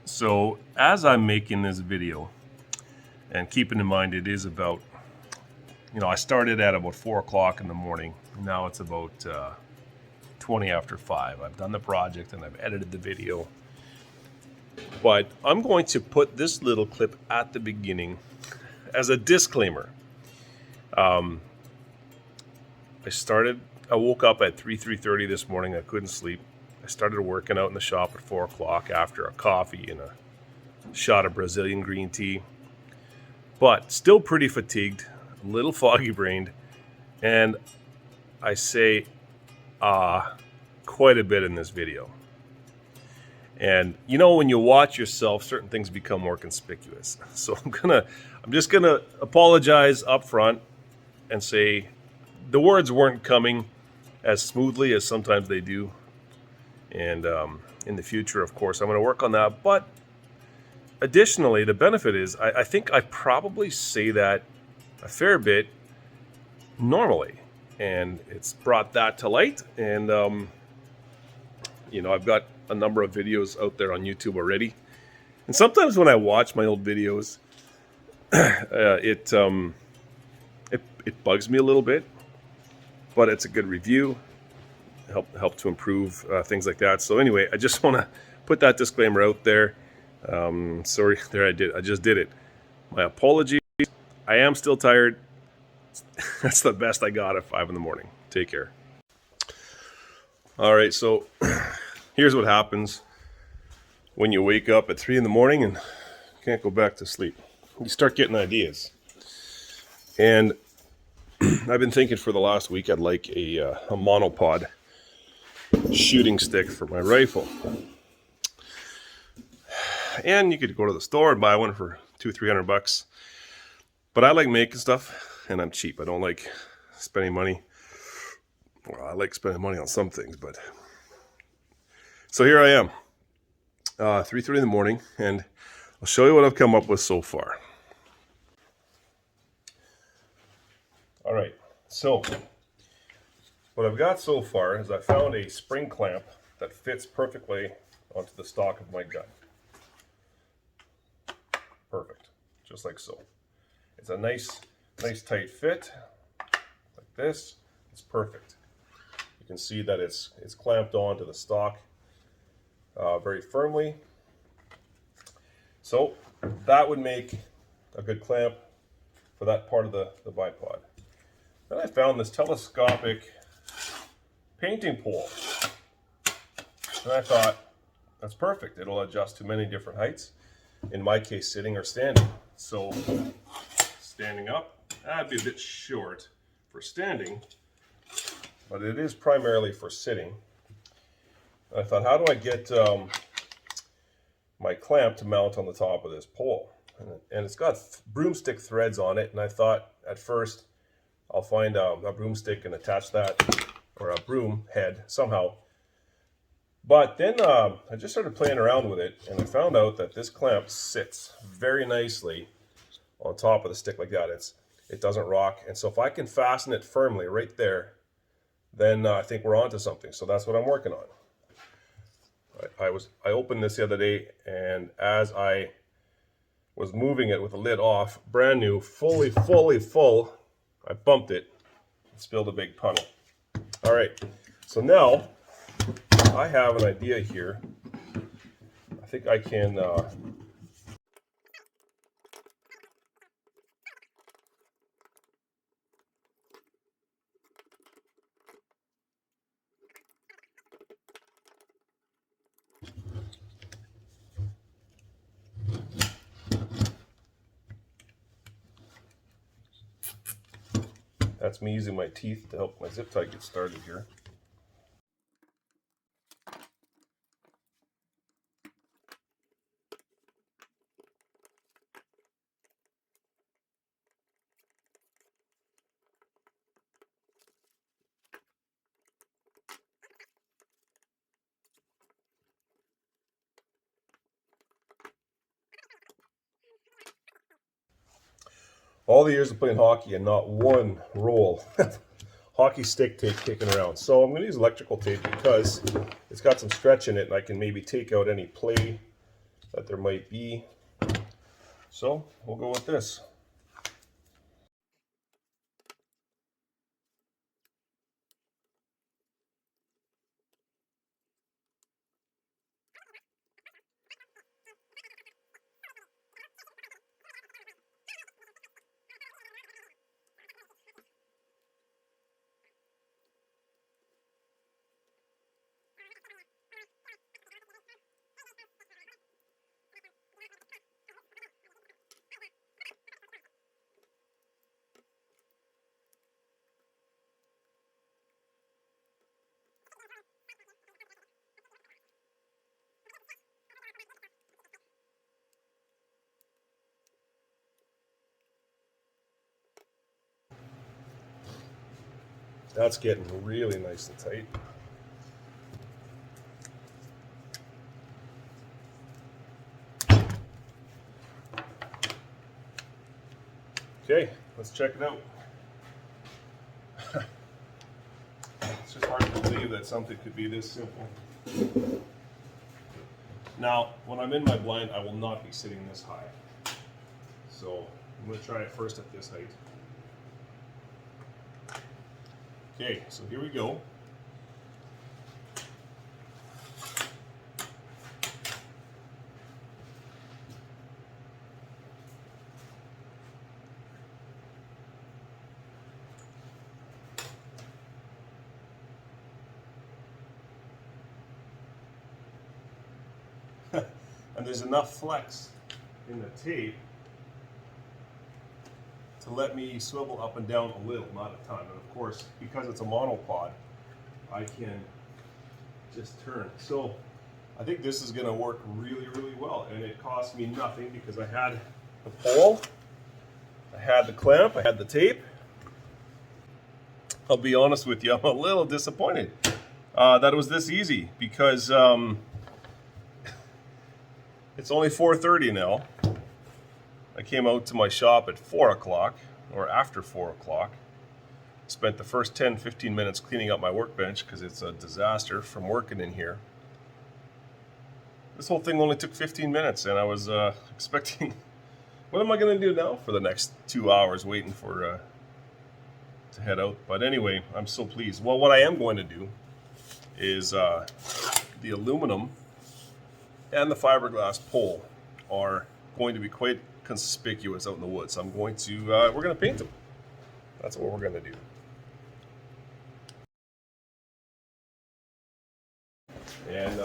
So as I'm making this video, and keeping in mind it is about, I started at about 4 o'clock in the morning. Now it's about 20 after 5. I've done the project and I've edited the video. But I'm going to put this little clip at the beginning as a disclaimer. I woke up at 3:30 this morning. I couldn't sleep. I started working out in the shop at 4 o'clock after a coffee and a shot of Brazilian green tea. But still pretty fatigued, a little foggy brained, and I say quite a bit in this video. And when you watch yourself, certain things become more conspicuous. So I'm just gonna apologize up front and say the words weren't coming as smoothly as sometimes they do. And in the future, of course, I'm going to work on that. But additionally, the benefit is I think I probably say that a fair bit normally. And it's brought that to light. And, I've got a number of videos out there on YouTube already. And sometimes when I watch my old videos, it bugs me a little bit. But it's a good review. Help to improve things like that. So anyway, I just want to put that disclaimer out there. Sorry, I just did it. My apologies. I am still tired. That's the best I got at 5 in the morning. Take care. All right, so here's what happens when you wake up at 3 in the morning and can't go back to sleep. You start getting ideas. And I've been thinking for the last week I'd like a monopod shooting stick for my rifle. And you could go to the store and buy one for $200-300. But I like making stuff and I'm cheap. I don't like spending money. Well, I like spending money on some things, but so here I am, 3:30 in the morning, and I'll show you what I've come up with so far. All right, so what I've got so far is I found a spring clamp that fits perfectly onto the stock of my gun. Perfect, just like so. It's a nice tight fit, like this. It's perfect. You can see that it's clamped onto the stock very firmly. So that would make a good clamp for that part of the bipod. Then I found this telescopic painting pole. And I thought, that's perfect. It'll adjust to many different heights. In my case, sitting or standing. So standing up, that'd be a bit short for standing, but it is primarily for sitting. I thought, how do I get my clamp to mount on the top of this pole? And it's got broomstick threads on it, and I thought at first I'll find a broomstick and attach that, or a broom head somehow. But then I just started playing around with it, and I found out that this clamp sits very nicely on top of the stick like that. It doesn't rock, and so if I can fasten it firmly right there, then I think we're onto something. So that's what I'm working on. I opened this the other day, and as I was moving it with the lid off, brand new, fully full, I bumped it and spilled a big puddle. All right, so now I have an idea here. I think I can that's me using my teeth to help my zip tie get started here. All the years of playing hockey and not one roll hockey stick tape kicking around. So I'm going to use electrical tape because it's got some stretch in it, and I can maybe take out any play that there might be. So we'll go with this. That's getting really nice and tight. Okay, let's check it out. It's just hard to believe that something could be this simple. Now, when I'm in my blind, I will not be sitting this high. So I'm going to try it first at this height. Okay, so here we go. And there's enough flex in the tape to let me swivel up and down a little, not a ton. And of course, because it's a monopod, I can just turn. So I think this is going to work really, really well. And it cost me nothing because I had the pole, I had the clamp, I had the tape. I'll be honest with you, I'm a little disappointed that it was this easy because it's only 4:30 now. I came out to my shop at 4 o'clock or after 4 o'clock. Spent the first 10-15 minutes cleaning up my workbench because it's a disaster from working in here. This whole thing only took 15 minutes and I was expecting, what am I going to do now for the next 2 hours waiting for to head out? But anyway, I'm so pleased. Well, what I am going to do is the aluminum and the fiberglass pole are going to be quite conspicuous out in the woods. I'm going to, we're going to paint them. That's what we're going to do. And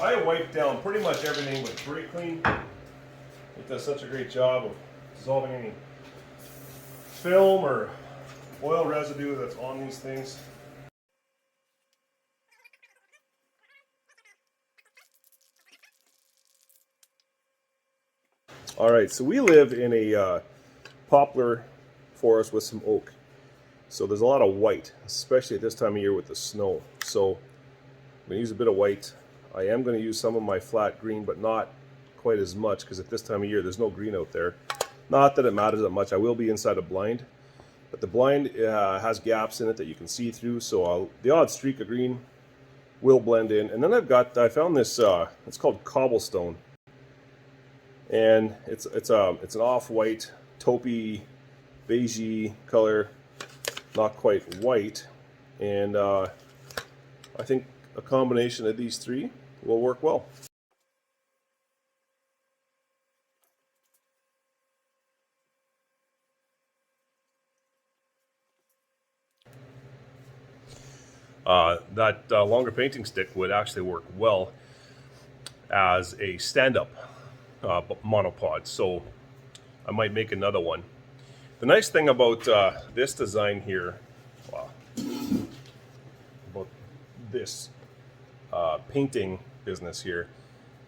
I wipe down pretty much everything with Brake Clean. It does such a great job of dissolving any film or oil residue that's on these things. All right, so we live in a poplar forest with some oak. So there's a lot of white, especially at this time of year with the snow. So I'm going to use a bit of white. I am going to use some of my flat green, but not quite as much because at this time of year there's no green out there. Not that it matters that much. I will be inside a blind, but the blind has gaps in it that you can see through. So the odd streak of green will blend in. And then I found this. It's called cobblestone. And it's an off-white, taupey, beigey color, not quite white, and I think a combination of these three will work well. That longer painting stick would actually work well as a stand-up monopod, so I might make another one. The nice thing about this design here, about this painting business here,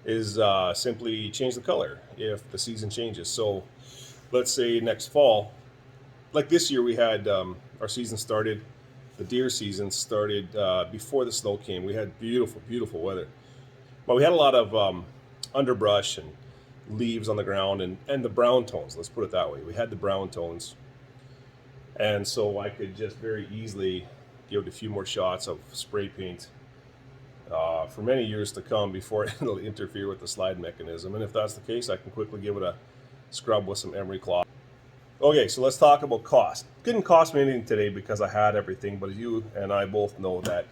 is simply change the color if the season changes. So let's say next fall, like this year we had our season started, the deer season started before the snow came. We had beautiful, beautiful weather, but we had a lot of underbrush and leaves on the ground and the brown tones, let's put it that way. We had the brown tones, and so I could just very easily give it a few more shots of spray paint for many years to come before it'll interfere with the slide mechanism. And if that's the case, I can quickly give it a scrub with some emery cloth. Okay, so let's talk about cost. It didn't cost me anything today because I had everything, but you and I both know that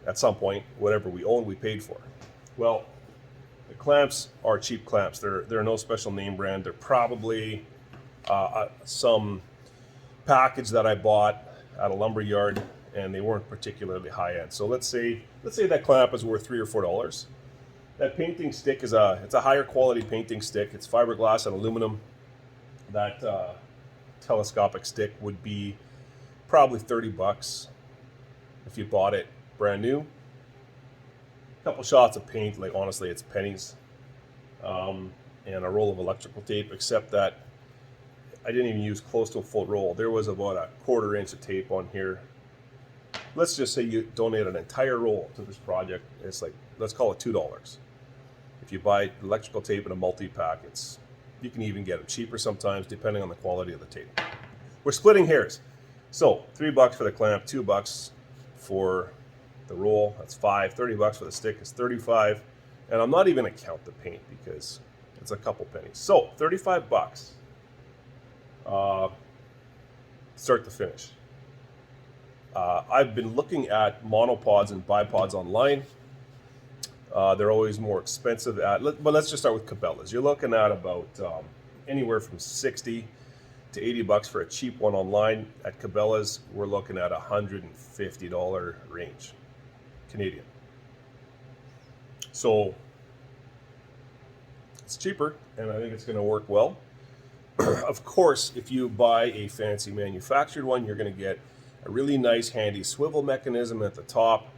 at some point, whatever we own, we paid for. Well, the clamps are cheap clamps. They're no special name brand. They're probably some package that I bought at a lumber yard, and they weren't particularly high end. So let's say that clamp is worth $3 or $4. That painting stick is it's a higher quality painting stick. It's fiberglass and aluminum. That telescopic stick would be probably $30 if you bought it brand new. A couple shots of paint, like honestly, it's pennies, and a roll of electrical tape. Except that I didn't even use close to a full roll. There was about a 1/4 inch of tape on here. Let's just say you donate an entire roll to this project. It's like, let's call it $2. If you buy electrical tape in a multi-pack, you can even get them cheaper sometimes, depending on the quality of the tape. We're splitting hairs. So $3 for the clamp, $2 for the roll, that's $5. $30 for the stick is $35. And I'm not even gonna count the paint because it's a couple pennies. So $35, start to finish. I've been looking at monopods and bipods online. They're always more expensive but let's just start with Cabela's. You're looking at about anywhere from $60 to $80 for a cheap one online. At Cabela's, we're looking at $150 range, Canadian. So it's cheaper, and I think it's going to work well. Of course, if you buy a fancy manufactured one, you're going to get a really nice handy swivel mechanism at the top.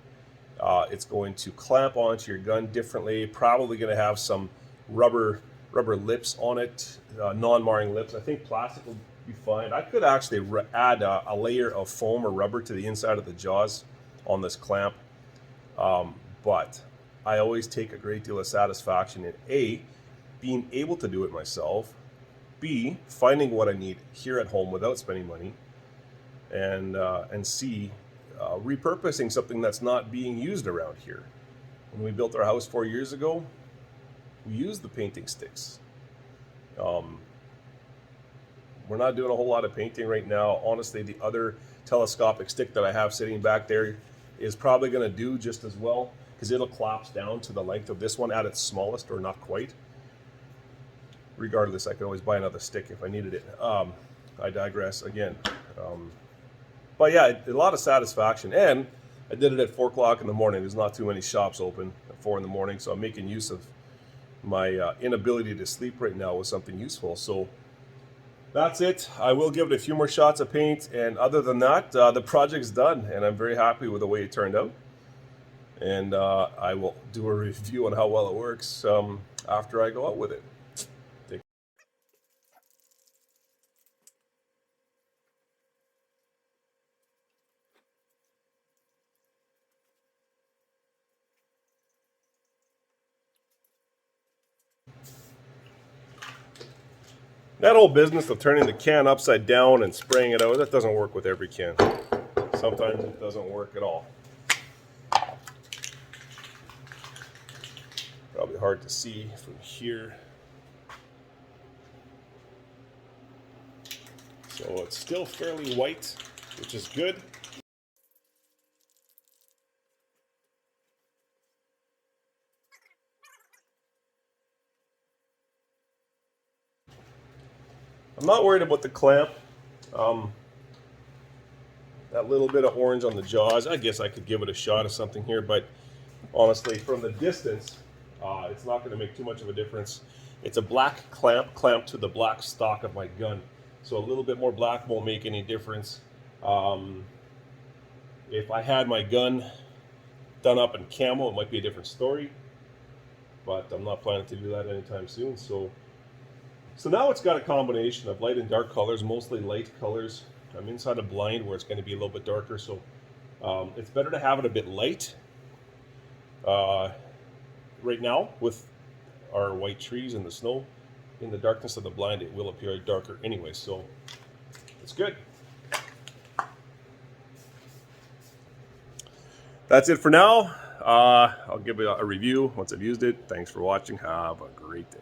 It's going to clamp onto your gun differently. Probably going to have some rubber lips on it, non-marring lips. I think plastic will be fine. I could actually add a layer of foam or rubber to the inside of the jaws on this clamp. But I always take a great deal of satisfaction in A, being able to do it myself, B, finding what I need here at home without spending money, and C, repurposing something that's not being used around here. When we built our house 4 years ago, we used the painting sticks. We're not doing a whole lot of painting right now. Honestly, the other telescopic stick that I have sitting back there is probably going to do just as well, because it'll collapse down to the length of this one at its smallest, or not quite. Regardless, I could always buy another stick if I needed it. I digress again. But yeah, a lot of satisfaction. And I did it at 4 o'clock in the morning. There's not too many shops open at 4 in the morning, so I'm making use of my inability to sleep right now with something useful. So that's it. I will give it a few more shots of paint, and other than that, the project's done, and I'm very happy with the way it turned out. And I will do a review on how well it works after I go out with it. That old business of turning the can upside down and spraying it out, that doesn't work with every can. Sometimes it doesn't work at all. Probably hard to see from here. So it's still fairly white, which is good. I'm not worried about the clamp. That little bit of orange on the jaws, I guess I could give it a shot of something here, but honestly, from the distance, it's not going to make too much of a difference. It's a black clamp clamped to the black stock of my gun, so a little bit more black won't make any difference. If I had my gun done up in camo, it might be a different story, but I'm not planning to do that anytime soon. So now it's got a combination of light and dark colors, mostly light colors. I'm inside a blind where it's going to be a little bit darker, so it's better to have it a bit light. Right now, with our white trees and the snow, in the darkness of the blind, it will appear darker anyway, so it's good. That's it for now. I'll give it a review once I've used it. Thanks for watching. Have a great day.